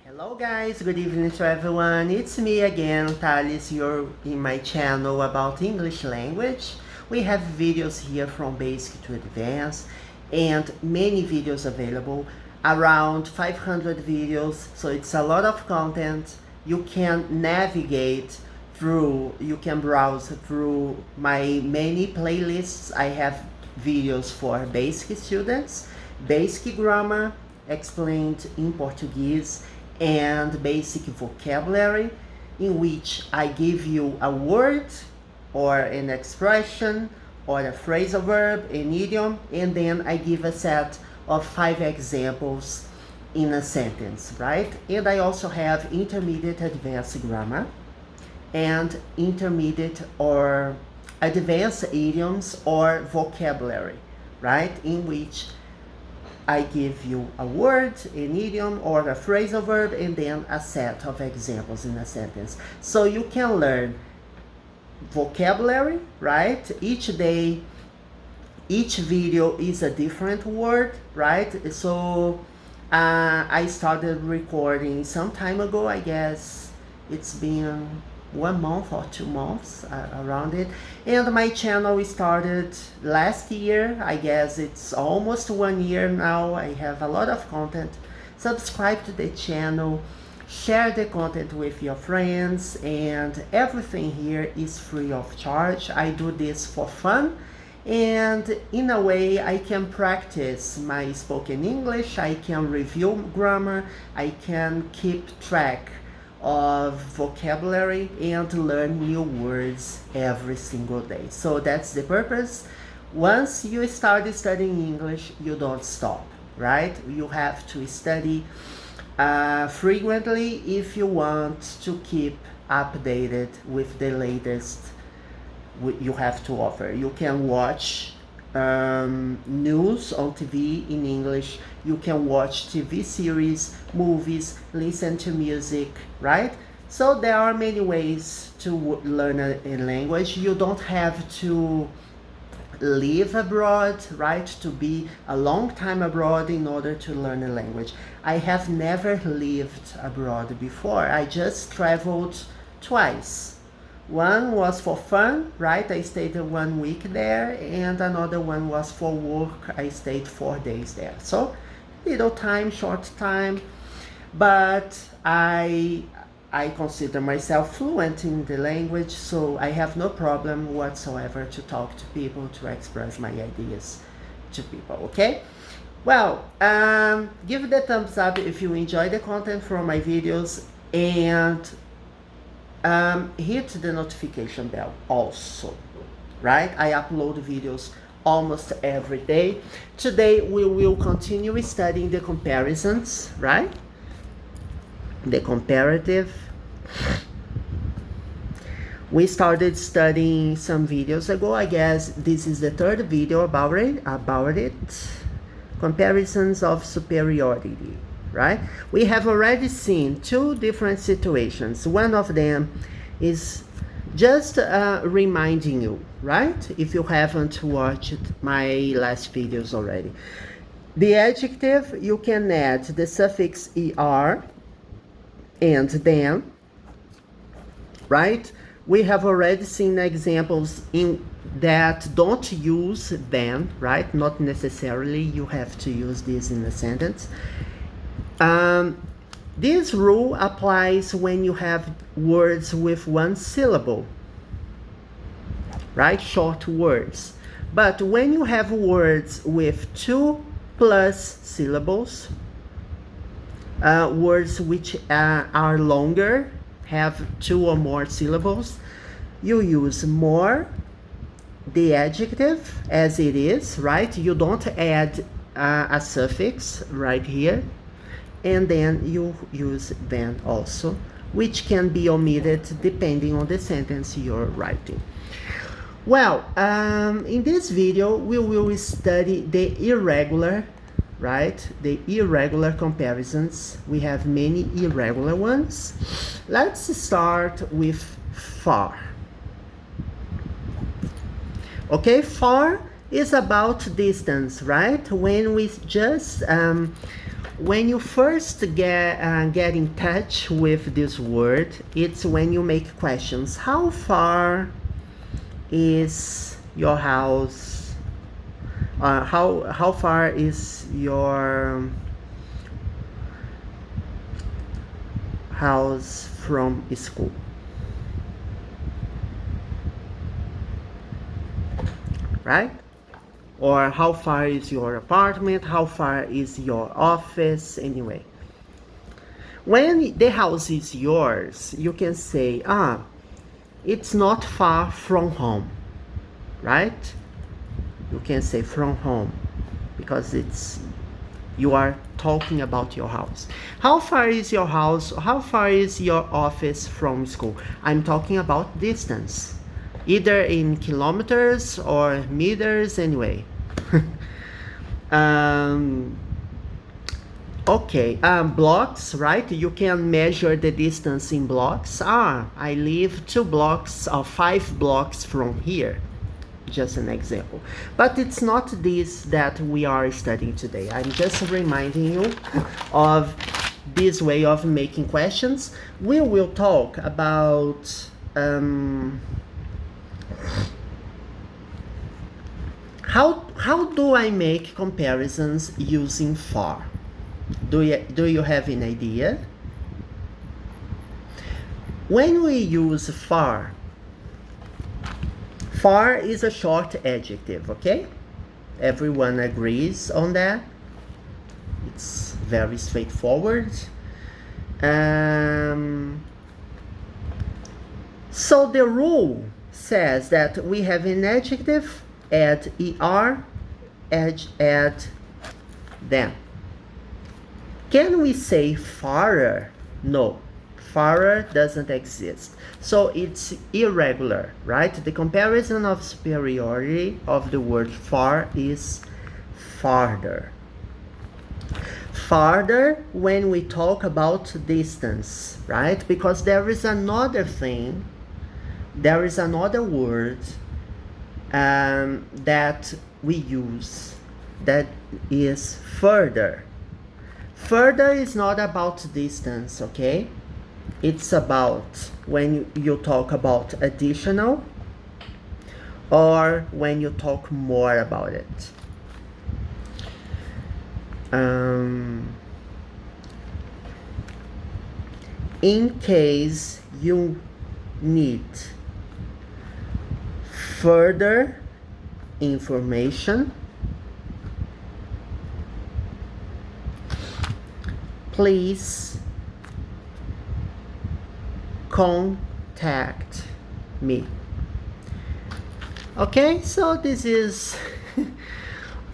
Hello guys, good evening to everyone. It's me again, Thales. You're in my channel about English language. We have videos here from basic to advanced and many videos available, around 500 videos. So it's a lot of content. You can navigate through, you can browse through my many playlists. I have videos for basic students, basic grammar explained in Portuguese, and basic vocabulary, in which I give you a word or an expression or a phrasal verb, an idiom, and then I give a set of 5 examples in a sentence, right? And I also have intermediate advanced grammar and intermediate or advanced idioms or vocabulary, right? In which I give you a word, an idiom, or a phrasal verb, and then a set of examples in a sentence. So you can learn vocabulary, right? Each day, each video is a different word, right? So I started recording some time ago, I guess it's been 1 month or 2 months around it, and my channel started last year. I guess it's almost 1 year now. I have a lot of content. Subscribe to the channel, share the content with your friends, and everything here is free of charge. I do this for fun, and in a way I can practice my spoken English, I can review grammar, I can keep track of vocabulary and learn new words every single day. So that's the purpose. Once you start studying English, you don't stop, right? You have to study frequently if you want to keep updated with the latest you have to offer. You can watch news on TV in English, you can watch TV series, movies, listen to music, right? So there are many ways to learn a language. You don't have to live abroad, right? To be a long time abroad in order to learn a language. I have never lived abroad before. I just traveled twice. One was for fun, right? I stayed 1 week there, and another one was for work. I stayed 4 days there. So little time, short time, but I consider myself fluent in the language, so I have no problem whatsoever to talk to people, to express my ideas to people, okay? Well, give it a thumbs up if you enjoy the content from my videos, and hit the notification bell also, right? I upload videos almost every day. Today we will continue studying the comparisons, right? The comparative. We started studying some videos ago. I guess this is the 3rd video about it. Comparisons of superiority, right? We have already seen 2 different situations. One of them is just reminding you, right? If you haven't watched my last videos already. The adjective, you can add the suffix er and then, right? We have already seen examples in that don't use then, right? Not necessarily you have to use this in a sentence. This rule applies when you have words with 1 syllable, right? Short words. But when you have words with 2+ syllables, words which are longer, have 2 or more syllables, you use more the adjective as it is, right? You don't add a suffix right here, and then you use then also, which can be omitted depending on the sentence you're writing. Well, in this video we will study the irregular, right? The irregular comparisons. We have many irregular ones. Let's start with far. Okay, far is about distance, right? When we just When you first get in touch with this word, it's when you make questions. How far is your house? How far is your house from school? Right? Or how far is your apartment? How far is your office? Anyway, when the house is yours, you can say, it's not far from home, right? You can say from home because you are talking about your house. How far is your house? How far is your office from school? I'm talking about distance, either in kilometers or meters, anyway. Okay, blocks, right? You can measure the distance in blocks. I live 2 blocks or 5 blocks from here. Just an example. But it's not this that we are studying today. I'm just reminding you of this way of making questions. We will talk about how do I make comparisons using far? Do you have an idea? When we use far is a short adjective, okay? Everyone agrees on that. It's very straightforward. So the rule says that we have an adjective, add er, add them. Can we say farer? No, farer doesn't exist. So it's irregular, right? The comparison of superiority of the word far is farther. Farther when we talk about distance, right? Because there is another thing, there is another word that we use that is further. Further is not about distance, okay? It's about when you talk about additional or when you talk more about it. In case you need further information, please contact me. Okay, so this is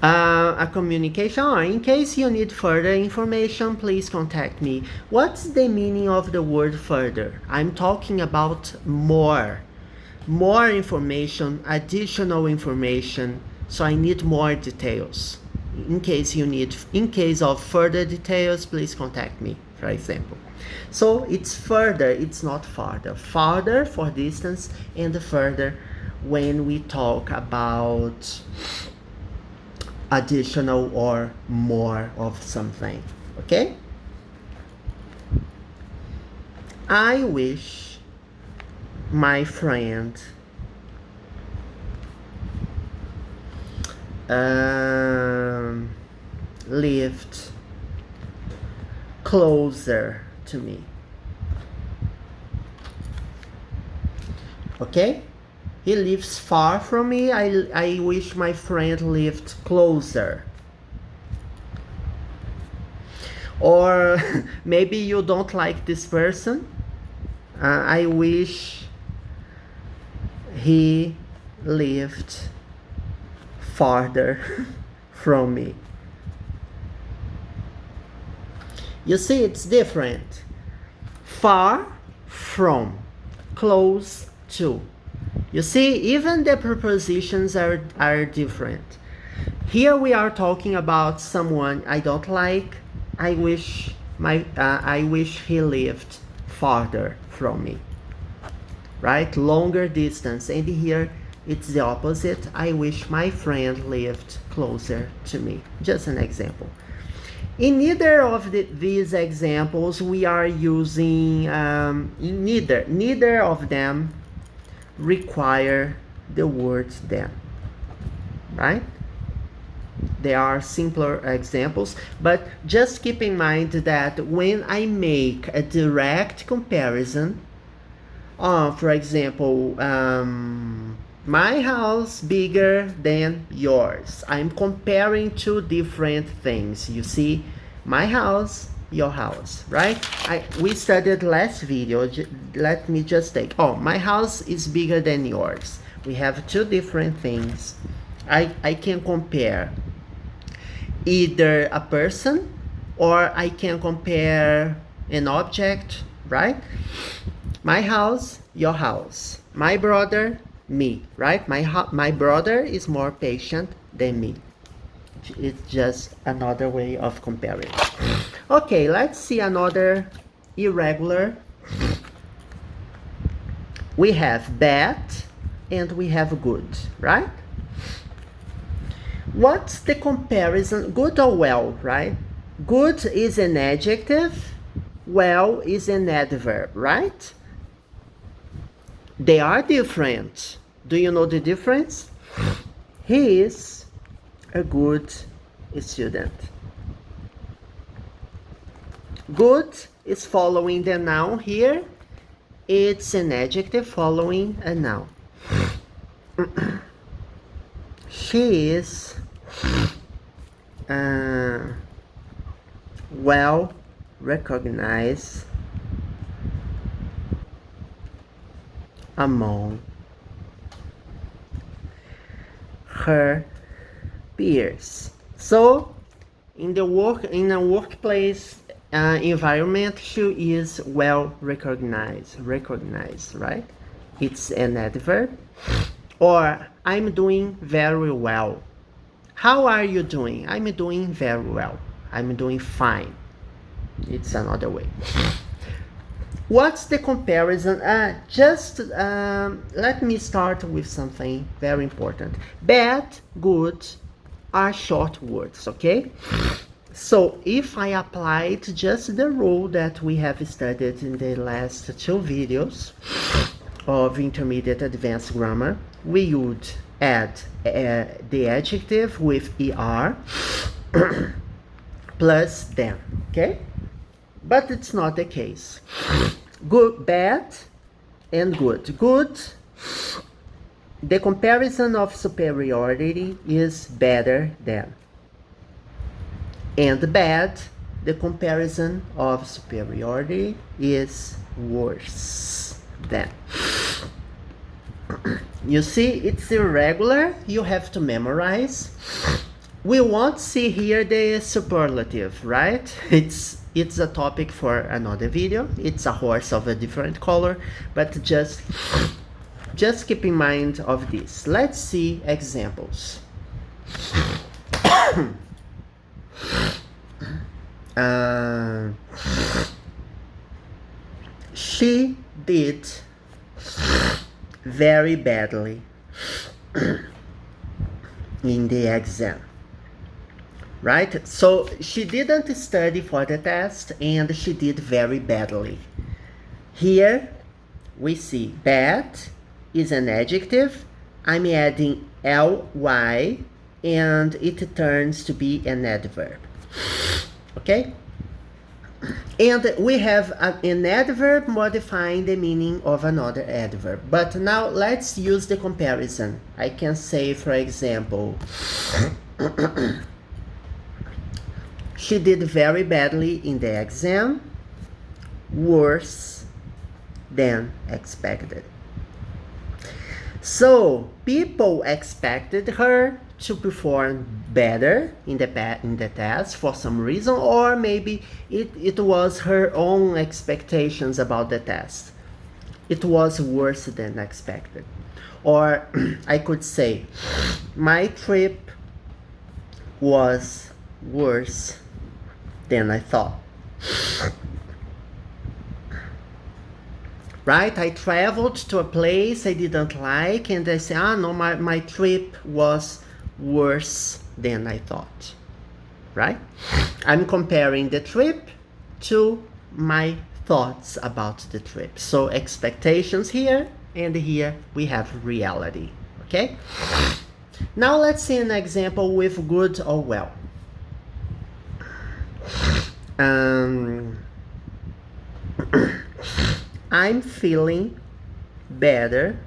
a communication. In case you need further information, please contact me. What's the meaning of the word further? I'm talking about more information, additional information. So I need more details. In case of further details, please contact me, for example. So it's further, it's not farther. Farther for distance and further when we talk about additional or more of something, okay? I wish my friend lived closer to me. Okay? He lives far from me. I wish my friend lived closer. Or maybe you don't like this person. I wish he lived farther from me. You see, it's different. Far from, close to. You see, even the prepositions are different. Here we are talking about someone I don't like. I wish he lived farther from me. Right? Longer distance. And here it's the opposite. I wish my friend lived closer to me. Just an example. In neither of these examples, we are using, neither of them require the word then, right? There are simpler examples, but just keep in mind that when I make a direct comparison, for example, my house bigger than yours, I'm comparing two different things. You see, my house, your house, right? We studied last video. Let me just take, my house is bigger than yours. We have two different things. I can compare either a person or I can compare an object, right? My house, your house. My brother, me, right? My brother is more patient than me. It's just another way of comparing. Okay, let's see another irregular. We have bad and we have good, right? What's the comparison? Good or well, right? Good is an adjective, well is an adverb, right? They are different. Do you know the difference? He is a good student. Good is following the noun here. It's an adjective following a noun. She is well recognized among her peers. So in a workplace environment, she is well recognized, right? It's an adverb. Or I'm doing very well. How are you doing? I'm doing very well. I'm doing fine. It's another way. What's the comparison? Let me start with something very important. Bad, good are short words, okay? So if I applied just the rule that we have studied in the last two videos of intermediate advanced grammar, we would add the adjective with er plus then, okay? But it's not the case. Good, bad, and good. Good, the comparison of superiority is better than. And bad, the comparison of superiority is worse than. You see, it's irregular. You have to memorize. We won't see here the superlative, right? It's a topic for another video. It's a horse of a different color, but just keep in mind of this. Let's see examples. She did very badly in the exam, right? So she didn't study for the test and she did very badly. Here we see bad is an adjective. I'm adding ly and it turns to be an adverb, okay? And we have an adverb modifying the meaning of another adverb. But now let's use the comparison. I can say, for example, she did very badly in the exam, worse than expected. So people expected her to perform better in the test for some reason, or maybe it was her own expectations about the test. It was worse than expected. Or I could say, my trip was worse than I thought. Right? I traveled to a place I didn't like and I say, no, my trip was worse than I thought. right? I'm comparing the trip to my thoughts about the trip. So expectations here, and here we have reality, okay? Now let's see an example with good or well. I'm feeling better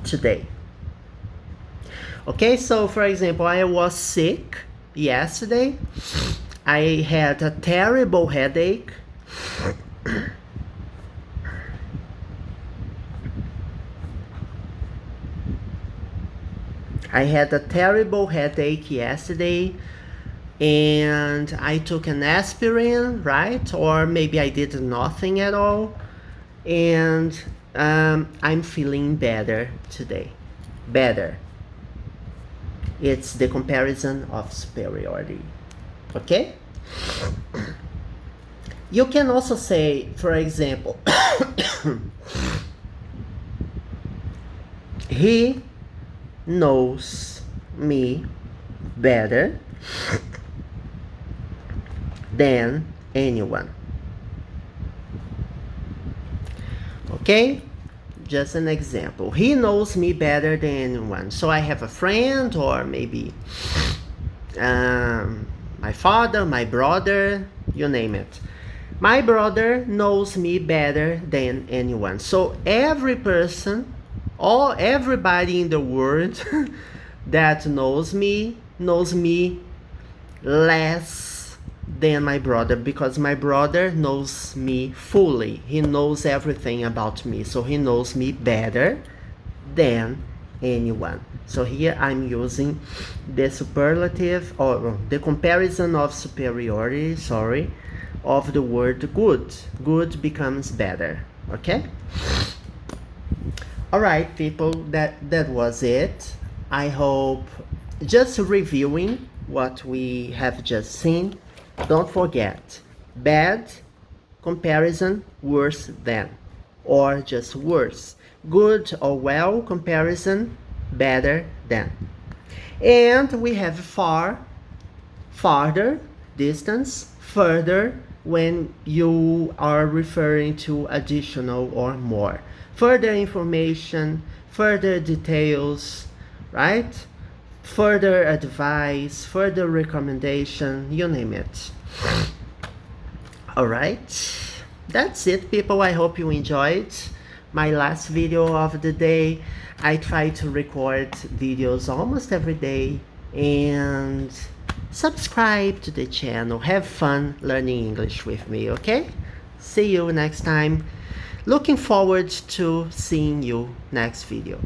today. Okay, so for example, I was sick yesterday. I had a terrible headache. I had a terrible headache yesterday, and I took an aspirin, right? Or maybe I did nothing at all, and I'm feeling better today. Better. It's the comparison of superiority, okay? You can also say, for example, he knows me better than anyone. Okay? Just an example. He knows me better than anyone. So I have a friend, or maybe my father, my brother, you name it. My brother knows me better than anyone. So every person, everybody in the world that knows me less than my brother, because my brother knows me fully. He knows everything about me, so he knows me better than anyone. So here I'm using the superlative, or the comparison of superiority, of the word good. Good becomes better, okay? All right, people, that was it. I hope, just reviewing what we have just seen, don't forget, bad, comparison, worse than, or just worse. Good or well, comparison, better than. And we have far, farther, distance, further, when you are referring to additional or more. Further information, further details, right? Further advice, further recommendation, you name it. All right, that's it, people. I hope you enjoyed my last video of the day. I try to record videos almost every day, and subscribe to the channel. Have fun learning English with me, okay? See you next time. Looking forward to seeing you next video.